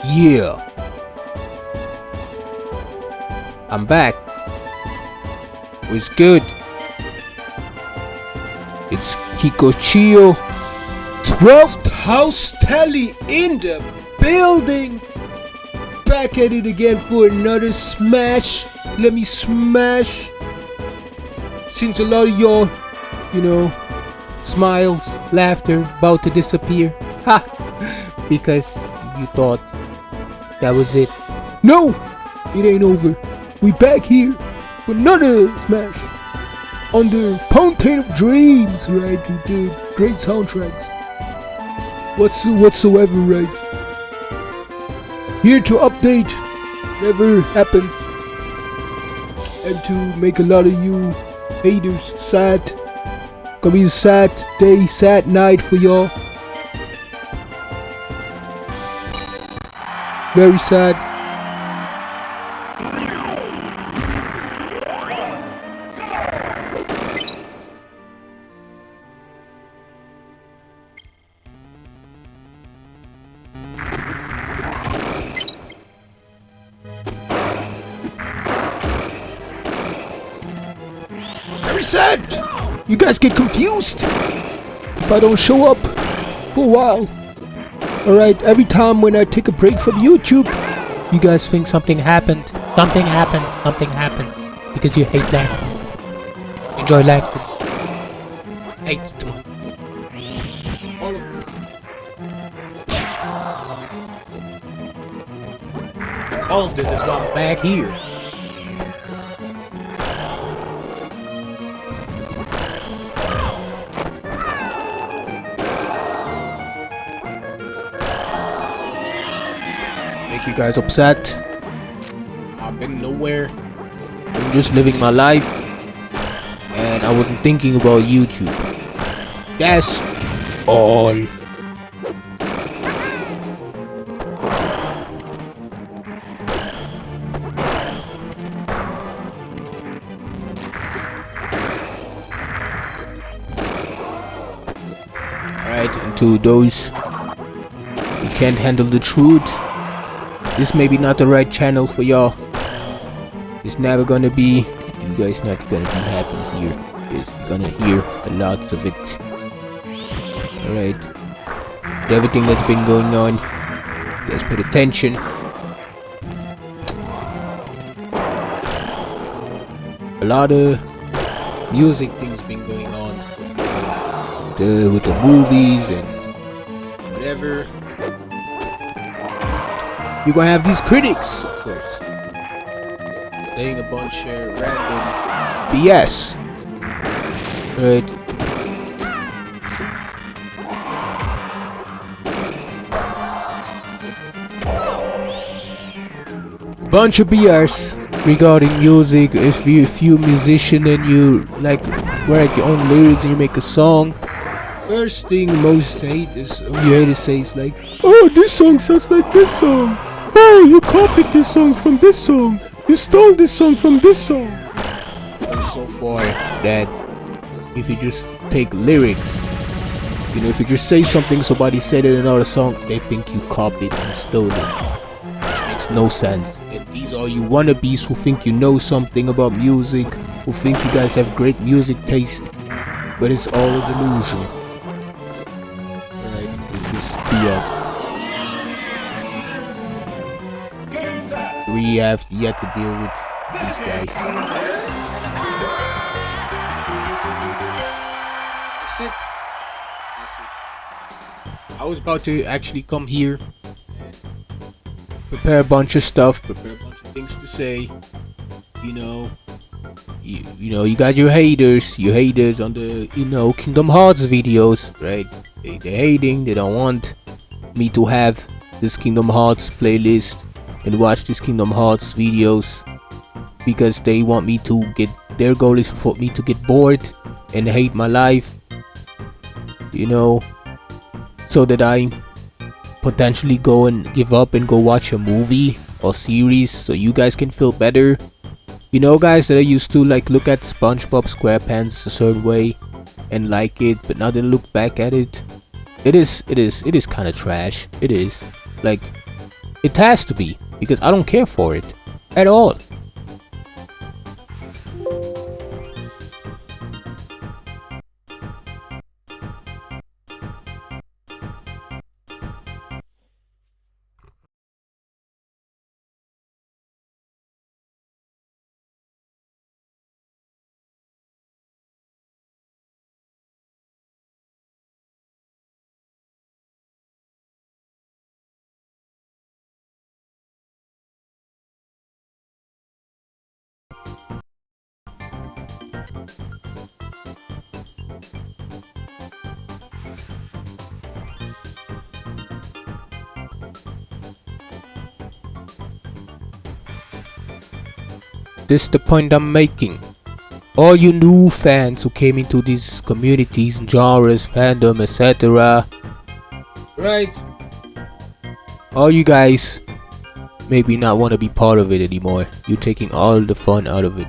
Yeah, I'm back. What's good? It's Kikochio, 12th house tally in the building. Back at it again for another smash. Let me smash. Since a lot of y'all, smiles, laughter about to disappear. Ha! Because you thought that was it. No! It ain't over. We back here for another smash. Under Fountain of Dreams, right? You did great soundtracks. Whatsoever, right? Here to update whatever happened. And to make a lot of you haters sad. Gonna be a sad day, sad night for y'all. Very sad. Very sad. You guys get confused if I don't show up for a while. Alright, every time when I take a break from YouTube, you guys think something happened. Something happened. Because you hate laughter. Enjoy laughter. Hate to. All of this. All of this is going back here. You guys upset. I've been nowhere. I'm just living my life. And I wasn't thinking about YouTube. That's all. Alright, and to those who can't handle the truth, this may be not the right channel for y'all. It's never gonna be. You guys not gonna be happy here. You're gonna hear a lots of it. Alright. Everything that's been going on, you guys pay attention. A lot of music things been going on. With the movies and whatever. You're gonna have these critics, of course, saying a bunch of random BS. Right? Bunch of BS regarding music. If you're a musician and you like write your own lyrics and you make a song, first thing most haters say is like, oh, this song sounds like this song. Oh, you copied this song from this song. You stole this song from this song. And so far that if you just take lyrics, if you just say something somebody said in another song, they think you copied and stole it. Which makes no sense. And these are you wannabes who think you know something about music, who think you guys have great music taste, but it's all a delusion. Right, this is BS. We have yet to deal with these guys. That's it. I was about to actually come here and prepare a bunch of stuff, prepare a bunch of things to say. You got your haters on the Kingdom Hearts videos, right? They're hating. They don't want me to have this Kingdom Hearts playlist and watch these Kingdom Hearts videos because they want me to their goal is for me to get bored and hate my life, so that I potentially go and give up and go watch a movie or series so you guys can feel better. Guys that I used to look at SpongeBob SquarePants a certain way and like it, but now they look back at it, it is kind of trash. It is It has to be, because I don't care for it at all. This is the point I'm making. All you new fans who came into these communities, genres, fandom, etc. Right? All you guys maybe not want to be part of it anymore. You're taking all the fun out of it.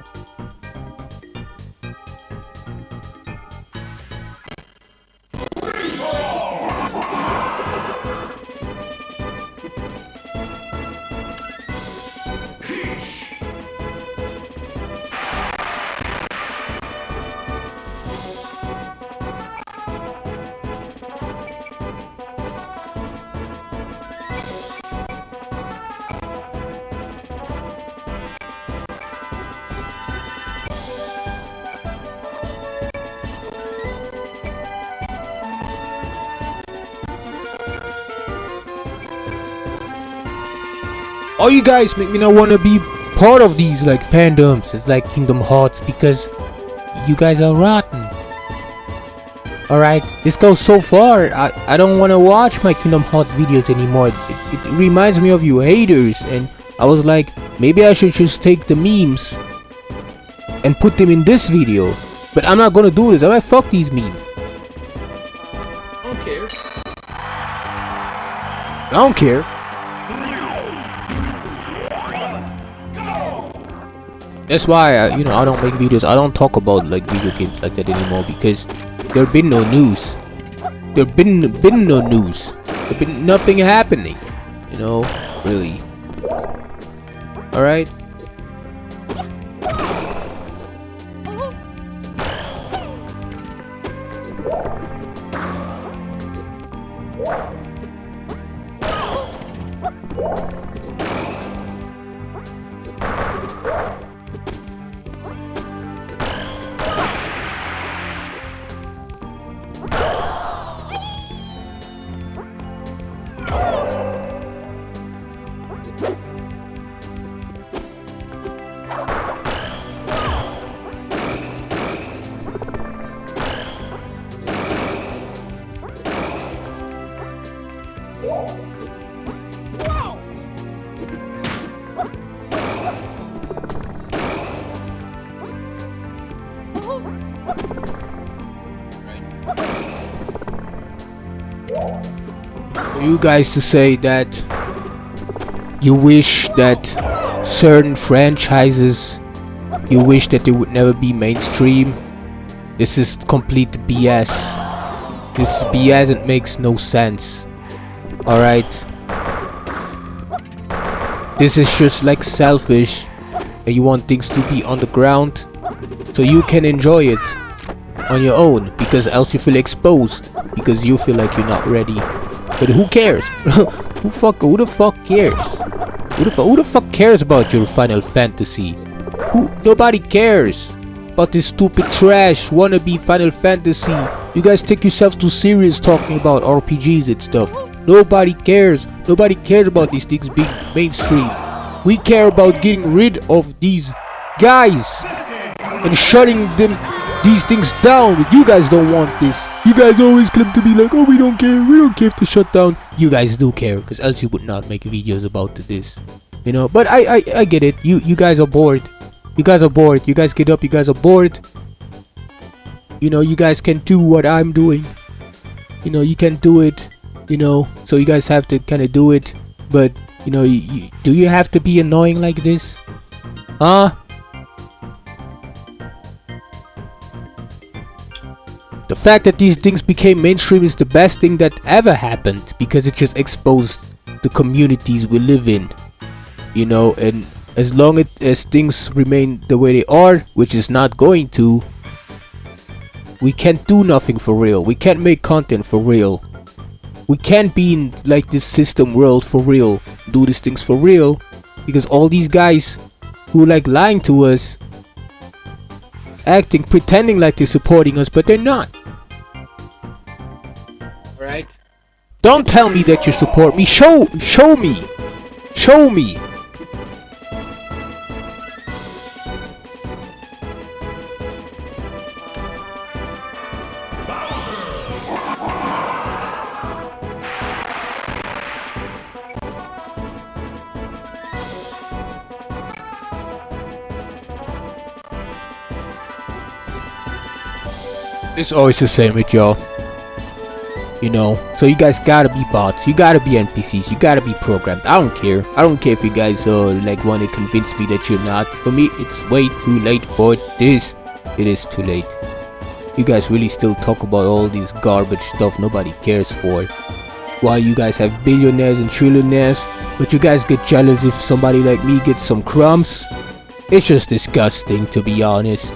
All you guys make me not want to be part of these like fandoms. It's like Kingdom Hearts because you guys are rotten. Alright, this goes so far. I don't want to watch my Kingdom Hearts videos anymore. It reminds me of you haters, and I was like, maybe I should just take the memes and put them in this video. But I'm not gonna do this. I'm gonna fuck these memes. I don't care. I don't care. That's why I don't make videos. I don't talk about like video games like that anymore because there been no news. There been no news. There been nothing happening. You know, really. All right. You guys to say that you wish that certain franchises, you wish that they would never be mainstream. This is complete BS. This is BS and makes no sense. Alright. This is just like selfish, and you want things to be on the ground so you can enjoy it on your own, because else you feel exposed because you feel like you're not ready. But who cares? Who the fuck cares? Who the fuck cares about your Final Fantasy? Nobody cares about this stupid trash wannabe Final Fantasy. You guys take yourselves too serious talking about RPGs and stuff. Nobody cares. Nobody cares about these things being mainstream. We care about getting rid of these guys and shutting these things down. But you guys don't want this. You guys always claim to be like, oh, we don't care if they shut down. You guys do care, because else you would not make videos about this, you know. But I get it. You guys are bored. You guys are bored. You guys get up. You guys are bored. You know, you guys can do what I'm doing. You know, you can do it. You know, so you guys have to kind of do it. But you know, do you have to be annoying like this? Huh? The fact that these things became mainstream is the best thing that ever happened, because it just exposed the communities we live in, you know. And as long as things remain the way they are, which is not going to, we can't do nothing for real. We can't make content for real. We can't be in like this system world for real, do these things for real, because all these guys who like lying to us, acting, pretending like they're supporting us, but they're not. Alright? Don't tell me that you support me. Show me. Show me. It's always the same with y'all, you know. So you guys gotta be bots, you gotta be NPCs, you gotta be programmed. I don't care if you guys like want to convince me that you're not. For me, it's way too late for this. It is too late. You guys really still talk about all this garbage stuff nobody cares for, while you guys have billionaires and trillionaires, but you guys get jealous if somebody like me gets some crumbs. It's just disgusting, to be honest.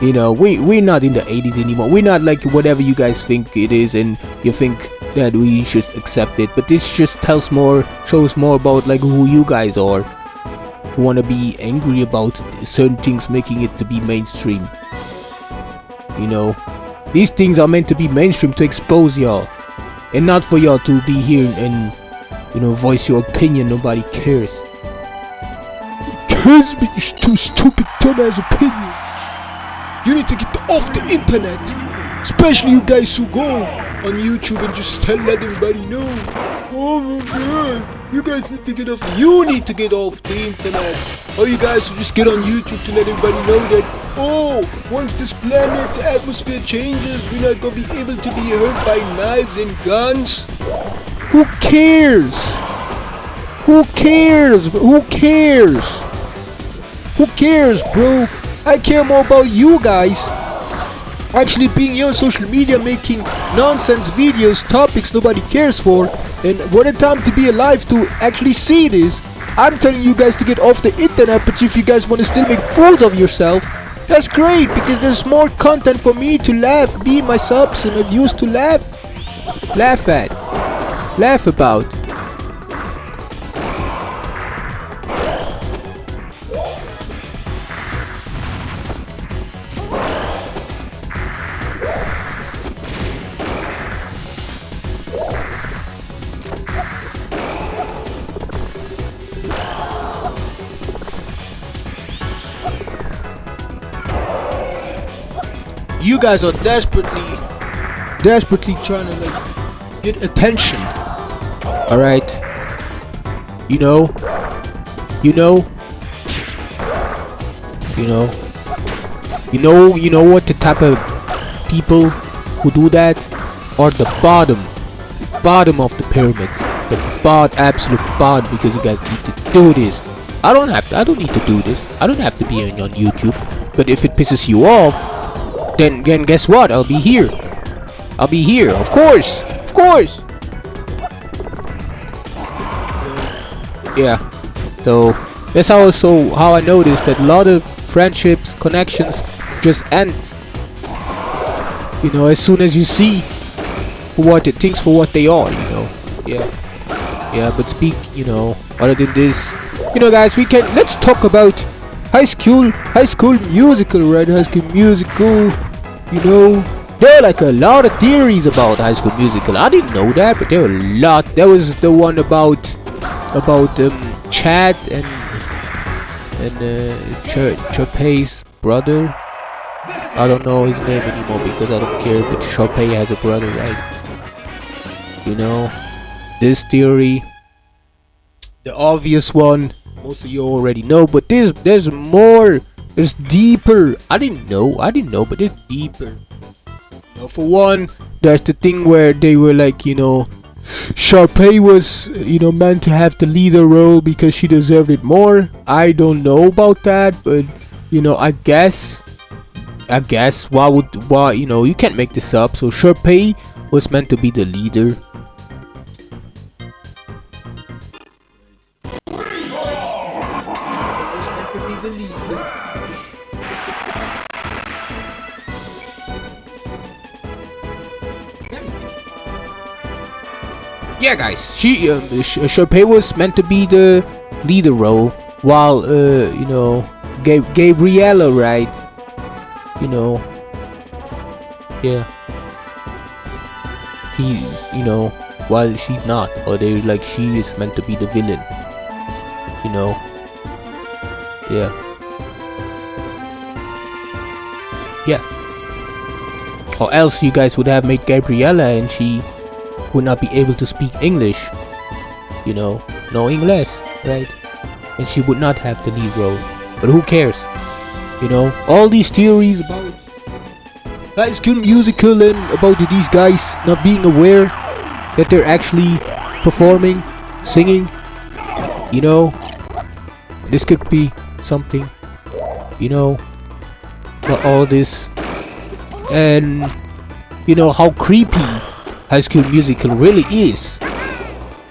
You know, we're not in the 80s anymore. We're not like whatever you guys think it is, and you think that we should accept it. But this just shows more about like who you guys are, who wanna be angry about certain things making it to be mainstream. You know, these things are meant to be mainstream to expose y'all, and not for y'all to be here and, you know, voice your opinion. Nobody cares. Cares, but you're too stupid, dumbass opinion. You need to get off the internet, especially you guys who go on YouTube and just let everybody know. Oh my god, you guys need to get off. You need to get off the internet. Or you guys who just get on YouTube to let everybody know that, oh, once this planet atmosphere changes, we're not gonna be able to be hurt by knives and guns. Who cares? Who cares? Who cares? Who cares, bro? I care more about you guys actually being here on social media making nonsense videos, topics nobody cares for, and what a time to be alive to actually see this. I'm telling you guys to get off the internet, but if you guys want to still make fools of yourself, that's great, because there's more content for me to laugh, me, my subs, and my views to laugh at, laugh about. You guys are desperately trying to like get attention. Alright. You know what the type of people who do that are the bottom of the pyramid. The absolute bottom, because you guys need to do this. I don't need to do this. I don't have to be on YouTube. But if it pisses you off, then guess what? I'll be here, of course. Yeah. So that's also how I noticed that a lot of friendships, connections just end. You know, as soon as you see things for what they are, you know. Yeah, but other than this, guys, let's talk about High School Musical, right? High School Musical, there are like a lot of theories about High School Musical. I didn't know that, but there are a lot. There was the one about Chad and Sharpay's brother. I don't know his name anymore because I don't care, but Sharpay has a brother, right? This theory, the obvious one, most of you already know, but there's more, there's deeper. I didn't know, but it's deeper. For one, there's the thing where they were like, Sharpay was, meant to have the leader role because she deserved it more. I don't know about that, but I guess why you can't make this up. So Sharpay was meant to be the leader. Yeah, guys, Sharpay was meant to be the leader role, while you know, Gabriella, right? You know, yeah, he, you know, while she's not, or they like she is meant to be the villain. You know, yeah, yeah. Or else you guys would have made Gabriella and she would not be able to speak English. You know, no English, right? And she would not have the lead role. But who cares? You know, all these theories about High School Musical and about these guys not being aware that they're actually performing, singing. You know, this could be something. You know, not all this. And you know how creepy High School Musical really is.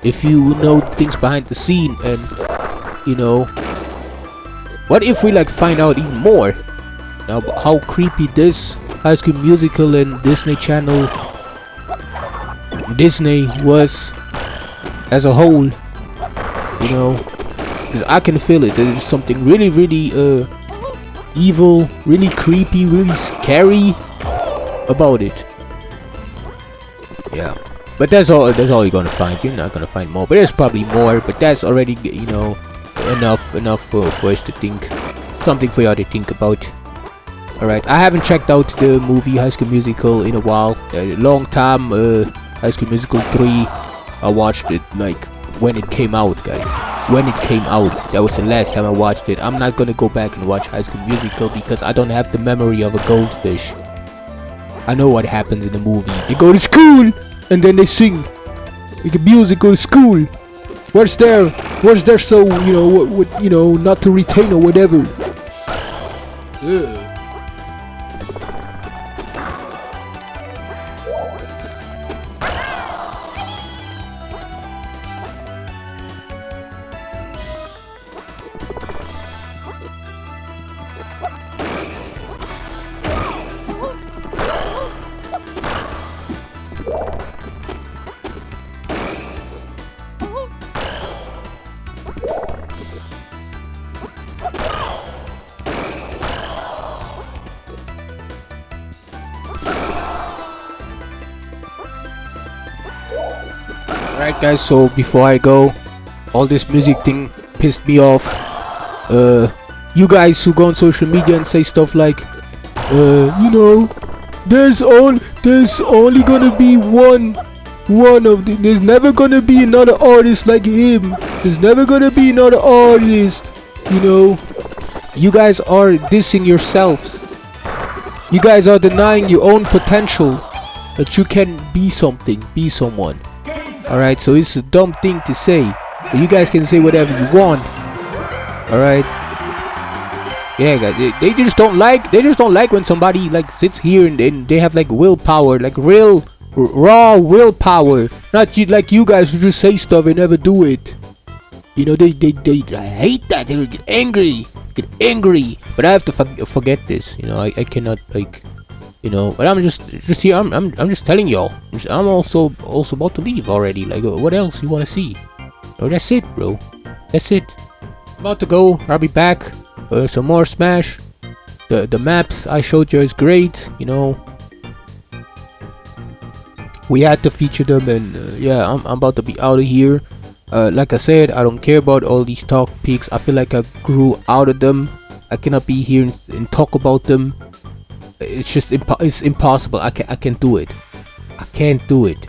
If you know things behind the scene, and you know, what if we like find out even more now about how creepy this High School Musical and Disney Channel, Disney was as a whole, you know, because I can feel it. There's something really, really evil, really creepy, really scary about it. Yeah, but that's all you're gonna find. You're not gonna find more, but there's probably more, but that's already, you know, enough for us to think, something for y'all to think about. Alright, I haven't checked out the movie High School Musical in a while, a long time. High School Musical 3, I watched it like when it came out, guys. When it came out, that was the last time I watched it. I'm not gonna go back and watch High School Musical because I don't have the memory of a goldfish. I know what happens in the movie. They go to school and then they sing like a musical school. What's there so, you know, what you know, not to retain or whatever. Ugh. Alright guys, so before I go, all this music thing pissed me off. You guys who go on social media and say stuff like, you know, there's only gonna be one of the, there's never gonna be another artist like him. There's never gonna be another artist. You know, you guys are dissing yourselves. You guys are denying your own potential that you can be something, be someone. Alright, so it's a dumb thing to say, but you guys can say whatever you want. Alright. Yeah, guys, they just don't like when somebody like sits here and they have like willpower, like real raw willpower. Not you, like you guys who just say stuff and never do it. You know, they I hate that. They get angry. But I have to forget this. You know, I cannot, like, you know. But I'm just here. I'm just telling y'all. I'm also about to leave already. Like, what else you wanna see? Oh, that's it, bro. That's it. About to go. I'll be back. Some more Smash. The maps I showed you is great. You know, we had to feature them, and yeah, I'm about to be out of here. Like I said, I don't care about all these talk pics. I feel like I grew out of them. I cannot be here and talk about them. It's just it's impossible. I can't do it. I can't do it.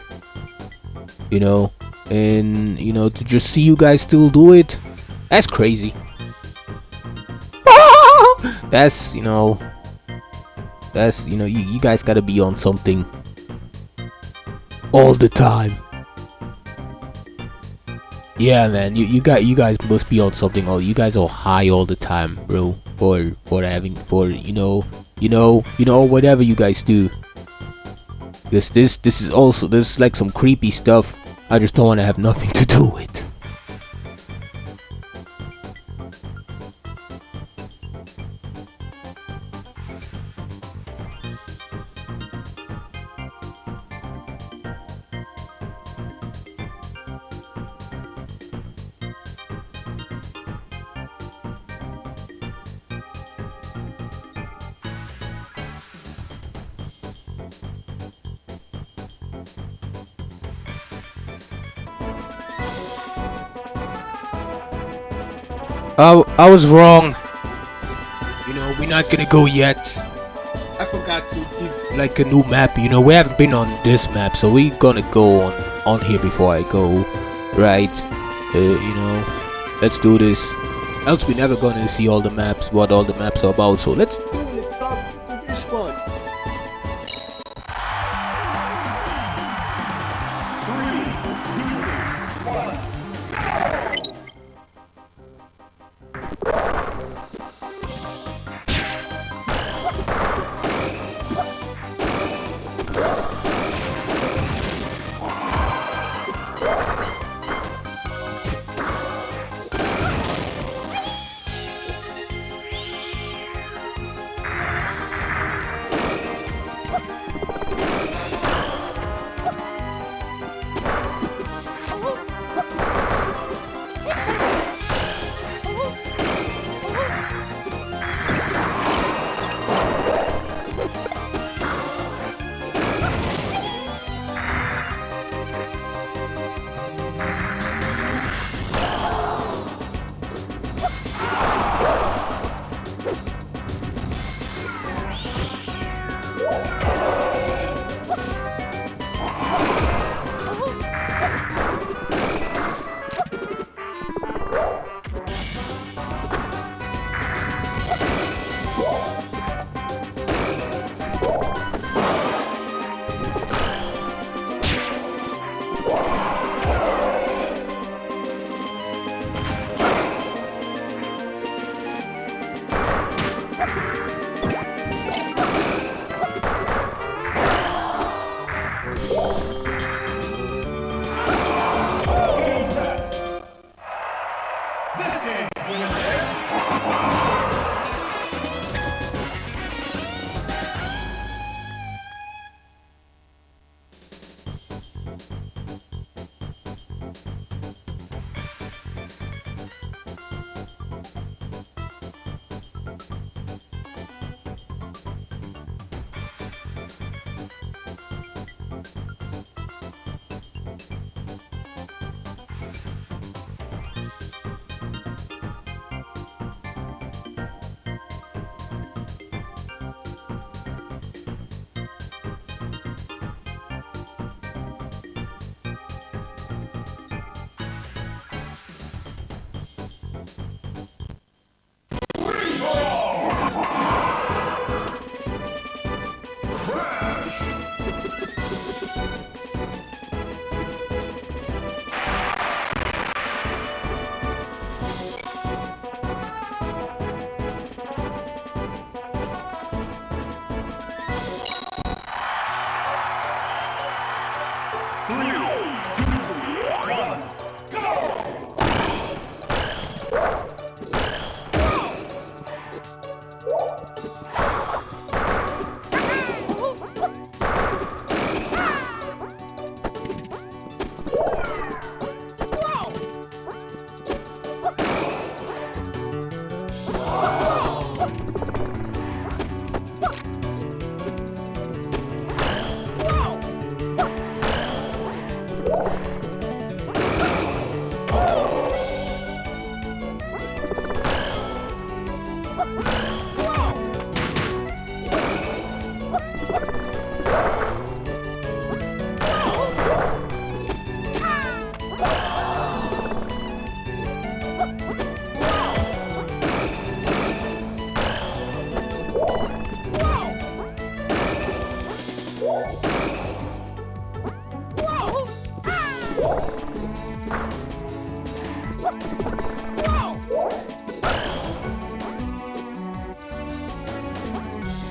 You know, and you know, to just see you guys still do it, that's crazy. That's, you know, you guys gotta be on something all the time. Yeah, man, you guys must be on something. You guys are high all the time, bro. For you know whatever you guys do. This is like some creepy stuff. I just don't want to have nothing to do with. I was wrong. You know, we're not gonna go yet. I forgot to give like a new map. You know, we haven't been on this map, so we're gonna go on here before I go. Right? You know, let's do this. Else we're never gonna see all the maps, what all the maps are about. So let's do it. Let's jump into this one.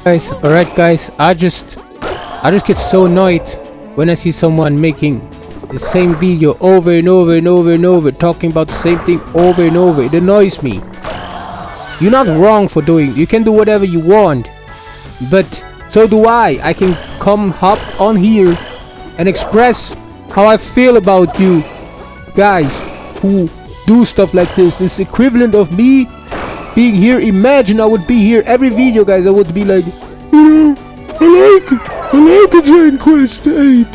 Guys, alright guys, I just get so annoyed when I see someone making the same video over and over and over and over, talking about the same thing over and over. It annoys me. You're not wrong for doing, you can do whatever you want, but so do I. I can come hop on here and express how I feel about you guys who do stuff like this. This is equivalent of me being here. Imagine I would be here every video, guys. I would be like, you know, I like a Giant Quest 8.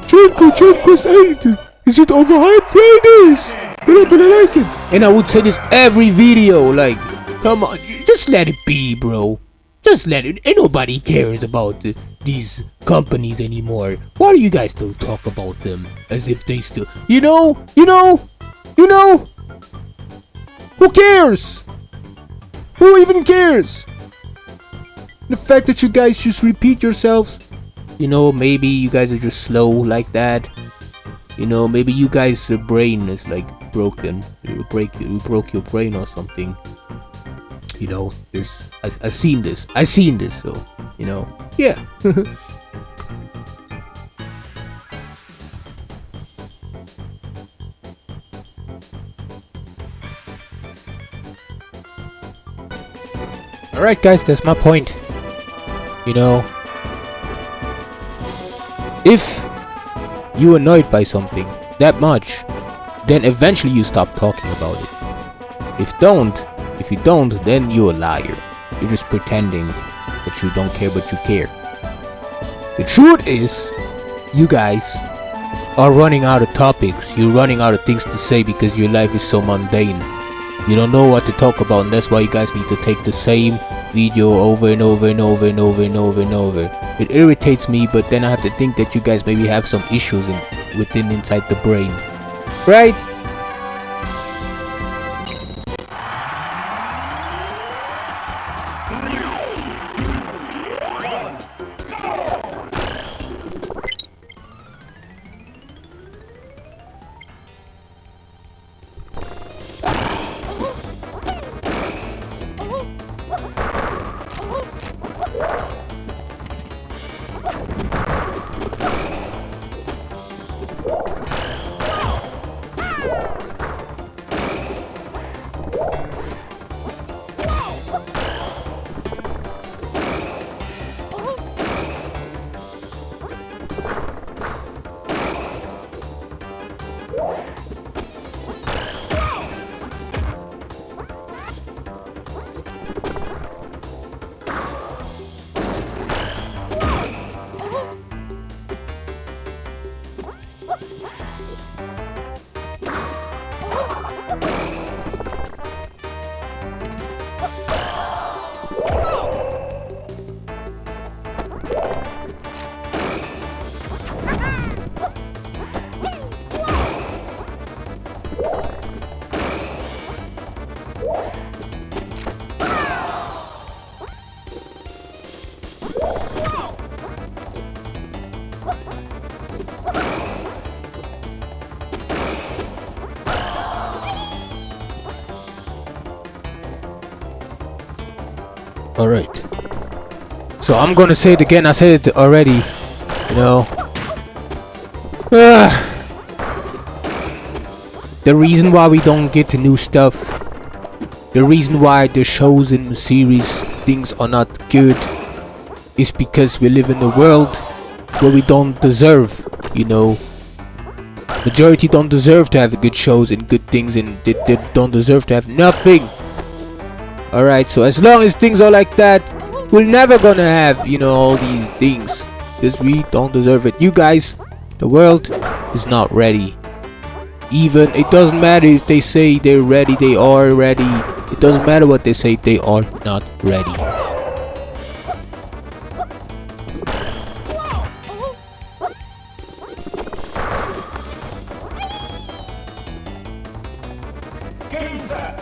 Giant Quest 8. Is it overhyped? Yeah, it is. But I like it. And I would say this every video, like, come on, just let it be, bro. Just let it. Ain't nobody cares about these companies anymore. Why do you guys still talk about them as if they still, you know? Who cares? Who even cares? The fact that you guys just repeat yourselves. You know, maybe you guys are just slow like that. You know, maybe you guys' brain is like broken. You broke your brain or something. You know, this I've seen this. So you know, yeah. All right, guys, that's my point. You know, if you're annoyed by something that much, then eventually you stop talking about it. If you don't, then you're a liar. You're just pretending that you don't care, but you care. The truth is, you guys are running out of topics. You're running out of things to say because your life is so mundane. You don't know what to talk about, and that's why you guys need to take the same video over and over and over and over and over and over. It irritates me, but then I have to think that you guys maybe have some issues inside the brain, right? Alright. So I'm gonna say it again. I said it already. You know. The reason why we don't get to new stuff. The reason why the shows and the series things are not good. Is because we live in a world where we don't deserve. You know. Majority don't deserve to have good shows and good things, and they don't deserve to have nothing. Alright, so as long as things are like that, we're never gonna have, you know, all these things. Because we don't deserve it. You guys, the world is not ready. Even, it doesn't matter if they say they're ready, they are ready. It doesn't matter what they say, they are not ready. Game set.